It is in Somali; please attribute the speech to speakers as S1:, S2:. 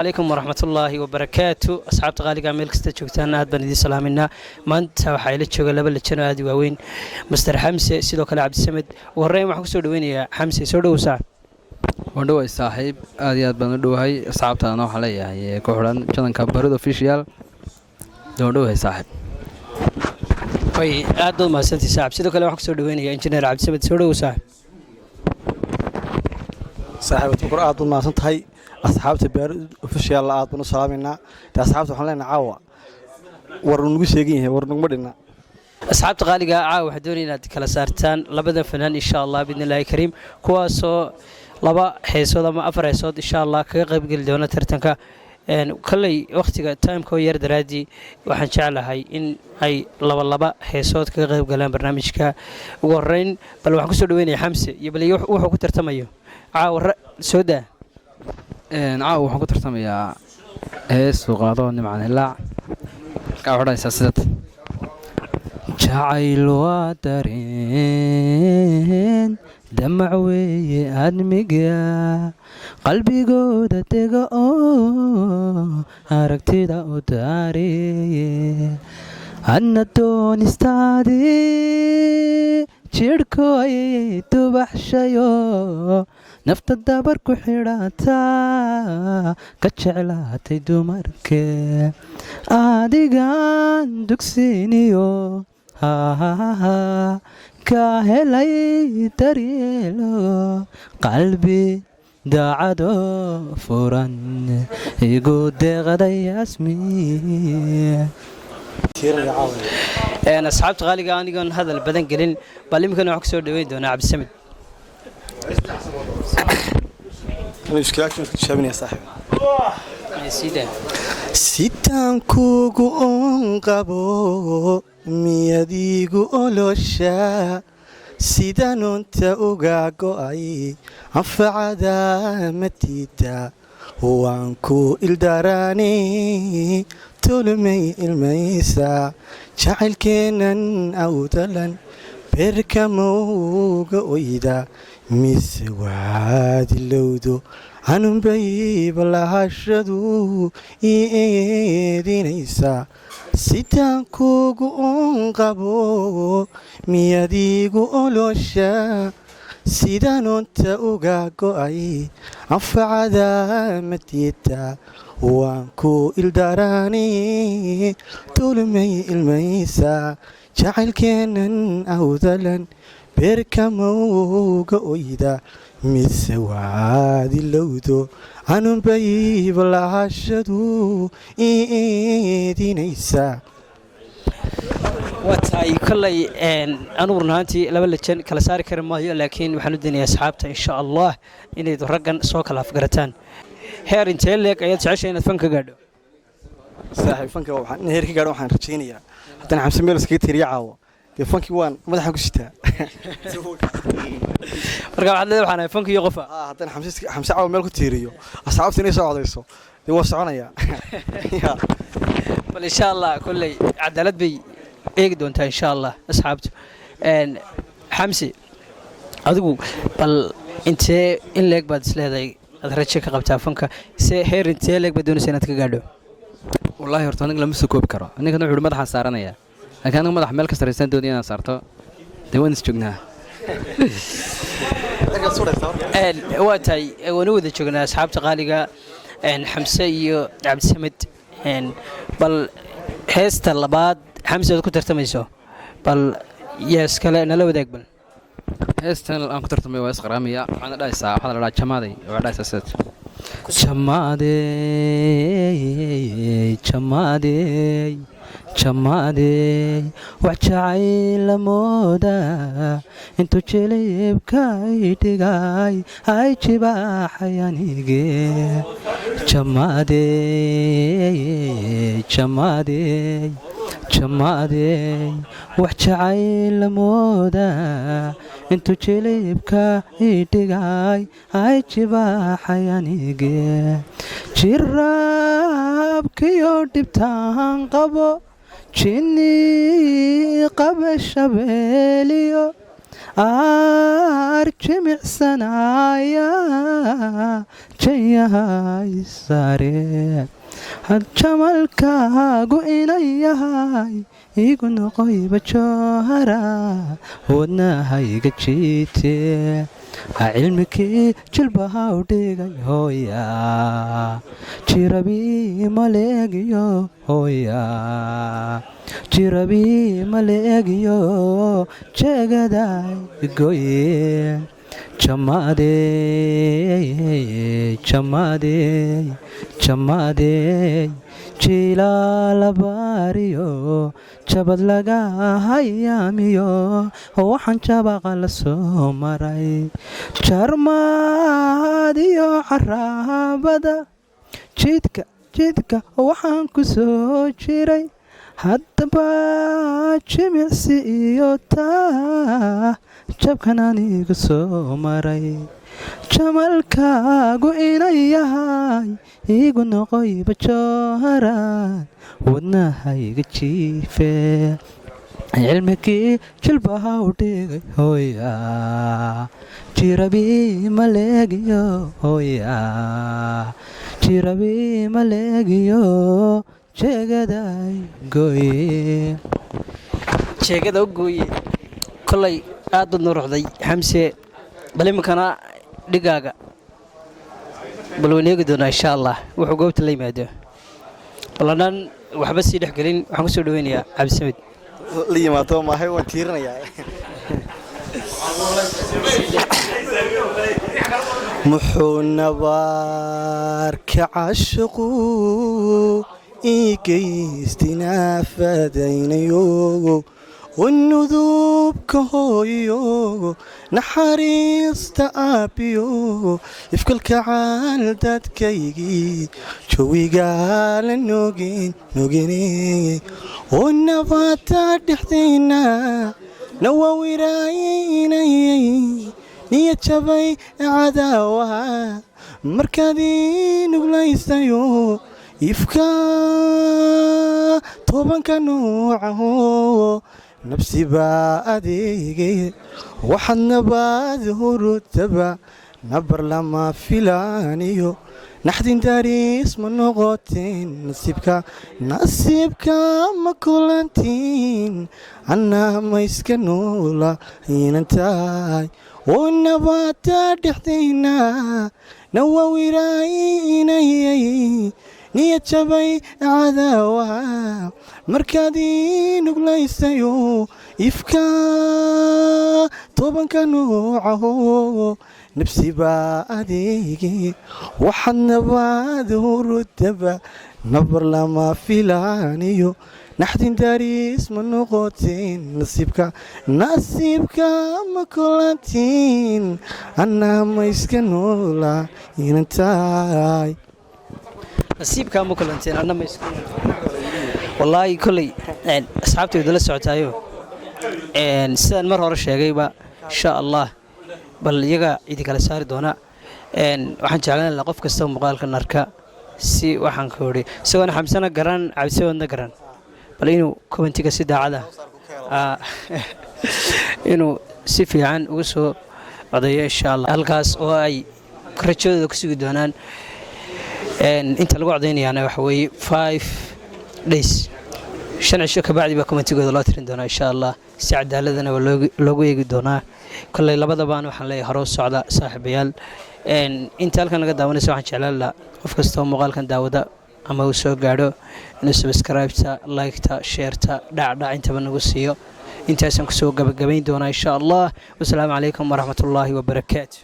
S1: عليكم ورحمة الله وبركاته أصحاب غالي قام يلكست جوجتان هاد بندي سلامنا ما أنت وحيلة شغل لبل لجنو هادي وين مستر حمزة سيدو كلا عبد السمد والرأي ما حكسود وين يا حمزة سودو وسع
S2: ودو صاحب آديات بندو هاي أصحاب تانا حليا هي كهران جنن كبرد أوفيشيال دو هاي صاحب
S1: طيب أدو ما سنتي صاحب سيدو كلا حكسود وين يا إنجنير عبد السمد سودو وسع
S3: صاحب تقرأ أدو ما سنت هاي أصحابتي بير official la aad banu salaaminaa ta asxaabta waxaan leenahay caawa war nagu sheegin yahay war nagu madhina
S1: asxaabta qaaliga caawa waxa doonayna inaad kala saartaan labada fanaan insha Allah bidnillaahi kariim kuwaasoo laba heesood ama afar heesood insha Allah kaga qayb gali doona tartanka kallay waqtiga time-ka yar daraadii waxaan jeclahay in ay laba heesood kaga qayb galaan barnaamijka ugu horeyn bal waxaan ku soo dhaweynayaa Xamse iyo bal wuxuu ku tartamayo caawa soo daa
S2: caawa waxaan ku tartamayaa hees suuqaado nimcan hilaac ka horaysa sidad jacayl waa dareen damac weeye admiga qalbigooda dega oo aragtida u daareeye adna doonistaadii jidhkooy dubaxshayo nafta dabar ku xidhataa ka jeclaatay dumarke adigan dugsiiniyo ka helay daryeelo qalbi daacado furan igu deeqday asmi
S1: asxaabta qaaliga anigoon hadal badan gelin bal imikana waxaan ku soo dhaweyn doonaa cabdisamed
S3: sitaan kuugu oon qabo miyadiigu olosha sidaan unta uga go'ay anfacada matiida waan ku ildaraani tulmay ilmaysa jacaylkeennan awdalan beerkamowga oyda mise waadilowdo anunbay balahashadu ii eedinaysa sidaan kuugu oon qabo miyadiigu olosha sidaan unta uga go'ay anfacada madiida waan ku ildaraani tulmay ilmaysa jacaylkeennan awdalan beerkamowga oyda mise waadilowdo anunbay balahashadu ii eedinaysa
S1: wataay kollay anugu runaaantii laba lejan kala saari kari maayo laakiin waxaan u daynayaa asxaabta insha Allah inay raggan soo kala afgarataan heer intee leeg ayaad jeceshahay inaad fanka gaadho
S3: saaxiib fanka waxaan heer ka gaadho waxaan rajaynayaa haddana xamse meel iskaga tiriya caawo dee fankii waan madaxan ku sitaa
S1: marka waxaad leedahay waxaan fanka iyo qofa
S3: haddana xamse caawo meel ku tiiriyo asxaabta inay soo codayso dee waa soconayaa
S1: bal insha Allah kollay cadaalad bay eegi doontaa insha Allah asxaabtu xamse adigu bal intee in leeg baad isleedahay aad rajo ka qabtaa fanka se heer intee leeg baad doonaysaa inaad ka gaadho
S2: wallaahi horta aniga lama soo koobi karo aninkana wuxuu madaxaan saaranayaa laakiin aniga madax meel ka sarraysan doonaya inaan saarto dee waan is joognaa
S1: waa tahay waanu wada joognaa asxaabta qaaliga xamse iyo cabdisamed bal heesta labaad xamse aad ku tartamayso bal yees kale nala wadaag bal
S2: heestan aan ku tartamay waa isqaraamiya waxaana dhahaysaa waxaa la dhahaa jamaaday waa dhahaysaa sidad jamaadey wax jacayla mooda intuu jilibka idhigay ay jibaaxay anige jamaadey wax jacayla mooda intuu jilibka idhigay ay jibaaxay anige jiraabkiyo dhibtaan qabo jinni qaba shabeeliyo jimicsanaya jayahay sare jamalkaagu inayahay igu noqoyba joohara wadnahayga jiite cilmikii jilbaha u dhigay hooya jirabii maleegiyo hooya jirabii maleegiyo jeegaday goye jamaadey jilaalabaariyo jabad laga hayaamiyo waxaan jabaqa la soo maray jarmaadiyo caraabada jidka waxaan ku soo jiray haddaba jimicsi iyo taa jabkan aniga soo maray jamalkaagu inayahay igu noqoyba jooharaan wadnahayga jiife cilmigii jilbaha u dhigay hooya jirabii maleegiyo hooya jirabii maleegiyo jeegaday gooye
S1: jeegada u gooye kolay aad baad noo ruxday xamse bal iminkana dhigaaga bal waan eegi doonaa insha allah wuxuu goobta la yimaado bal anaan waxba sii dhex gelin waxaan ku soo dhaweynayaa cabdisamed
S3: la yimaado maahay waan tiirinayaa muxuu nabaarka cashiqu ii geystinaafadaynayo wanudubka hooyo naxariista aabbiyo ifkalkacaal dadkaygii jawigaala nogene oo nabada dhexdayna nawawiraynayay niya jabay cadaawaha markaadii nuglaysayo ifka tobanka nuucaho nabsi baa adeegay waxaad nabaad hurutaba nabar lama filaaniyo naxdin dariis ma noqoteen nasiibka ma kulantiin annaa ma iska noola aynan tahay oo nabada dhexdayna nawawiraynayay niya jabay cadaawaha markaadii nuglaysayo ifka tobanka nuucaho nabsi baa adeegay waxaad nabaad hurudaba nabar lama filaaniyo naxdin dariis ma noqoteen nasiibka ma kulantiin annaa ma iska noola inan tahay
S1: nasiibkaa ma kulanteen anna ma isku wallaahi kolley asxaabtaydu la socotaayo sidaan mar hore sheegayba insha allah bal iyaga idi kala saari doona waxaan jeclaan lahaa qof kasta muuqaalkan arka si waxaan ka odhi isagoona xamsana garan cabdisawadna garan bal inuu commentiga si daacada inuu si fiican uga soo codeeyo insha allah halkaas oo ay rajadooda ku sugi doonaan inta lagu codaynayaana waxa weeye 5 days 5 cisho kabacdi baa commentigooda loo tirin doonaa insha allah si cadaaladana waa loogu eegi doonaa kolley labadabaan waxaan leeyahay hore u socda saaxiibayaal inta halkan laga daawanaysa waxaan jeclaan lahaa qof kastoo muuqaalkan daawada ama uu soo gaadho inuu subscribe-ta like-ta share-ta dhacdhac intaba nagu siiyo intaasaan kusoo gabagabayn doonaa insha allah wasalaamu calaykum waraxmatullaahi wabarakaatu